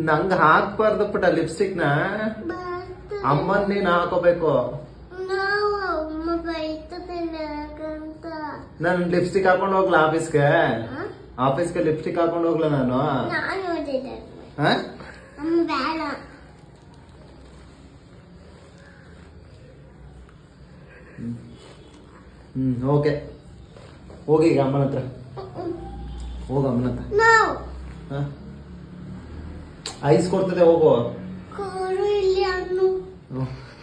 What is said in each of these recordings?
ನಂಗ ಹಾಕ್ಬಾರ್ದು ಪುಟ ಲಿಪ್ಸ್ಟಿಕ್ ನ ಅಮ್ಮನ್ ನೀನ್ ಹಾಕೋಬೇಕು. ನನ್ ಲಿಪ್ಸ್ಟಿಕ್ ಹಾಕೊಂಡ್ ಹೋಗ್ಲಾ ಆಫೀಸ್ಗೆ ಲಿಪ್ಸ್ಟಿಕ್ ಹಾಕೊಂಡ್ ಹೋಗ್ಲಾ ನಾನು? ಓಕೆ ಹೋಗಿ ಈಗ ಅಮ್ಮನ ಹತ್ರ ಹೋಗ ಅಮ್ಮನ ಹತ್ರ ಐಸ್ ಕೊಡ್ತದೆ ಹೋಗು.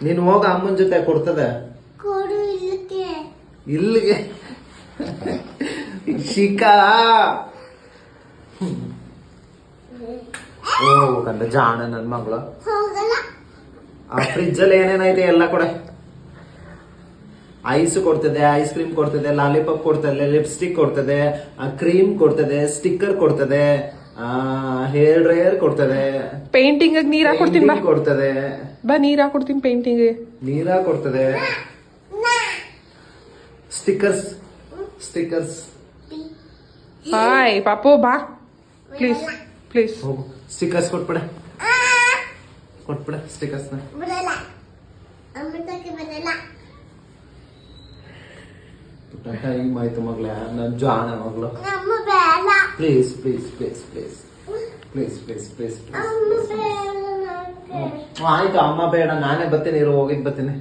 ನೀನು ಹೋಗ ಅಮ್ಮನ ಜೊತೆ ಕೊಡ್ತದೆ ಇಲ್ಲಿಗೆ ಶಿಖಾ ಹೋಗಂತ ಜಾಣ ನನ್ ಮಗಳು. ಆ ಫ್ರಿಜ್ ಅಲ್ಲಿ ಏನೇನೈತೆ ಎಲ್ಲ ಕೊಡೆ. ಐಸ್ ಕೊಡ್ತದೆ, ಐಸ್ ಕ್ರೀಮ್ ಕೊಡ್ತದೆ, ಲಾಲಿಪಾಪ್ ಕೊಡ್ತದೆ, ಲಿಪ್ಸ್ಟಿಕ್ ಕೊಡ್ತದೆ, ಕ್ರೀಮ್ ಕೊಡ್ತದೆ, ಸ್ಟಿಕ್ಕರ್ ಕೊಡ್ತದೆ, ಹೇರ್ ಡ್ರೈಯರ್ ಕೊಡ್ತದೆ, ಪೇಂಟಿಂಗ್ ನೀರ್ ಹಾಕೊಡ್ತೀನಿ ಕೊಡ್ತದೆ. ಬಾ ನೀರ್ ಹಾಕೊಡ್ತೀನಿ ಪೇಂಟಿಂಗ್ ನೀರ್ ಕೊಡ್ತದೆ. ಸ್ಟಿಕ್ಕರ್ಸ್ ಹಾಯ್ ಪಾಪು ಬಾ ಪ್ಲೀಸ್ ಹೋಗು. ಸ್ಟಿಕ್ಕರ್ಸ್ ಕೊಟ್ಬಿಡ ಸ್ಟಿಕ್ಕರ್ಸ್ ಟೈಮ್ ಆಯ್ತು ಮಗ್ಲ, ನನ್ ಜಾಣ ಮಗಳು. ಪ್ಲೀಸ್ ಆಯ್ತು ಅಮ್ಮ ಬೇಡ, ನಾನೇ ಬರ್ತೀನಿ, ಹೋಗಿದ್ ಬರ್ತೀನಿ.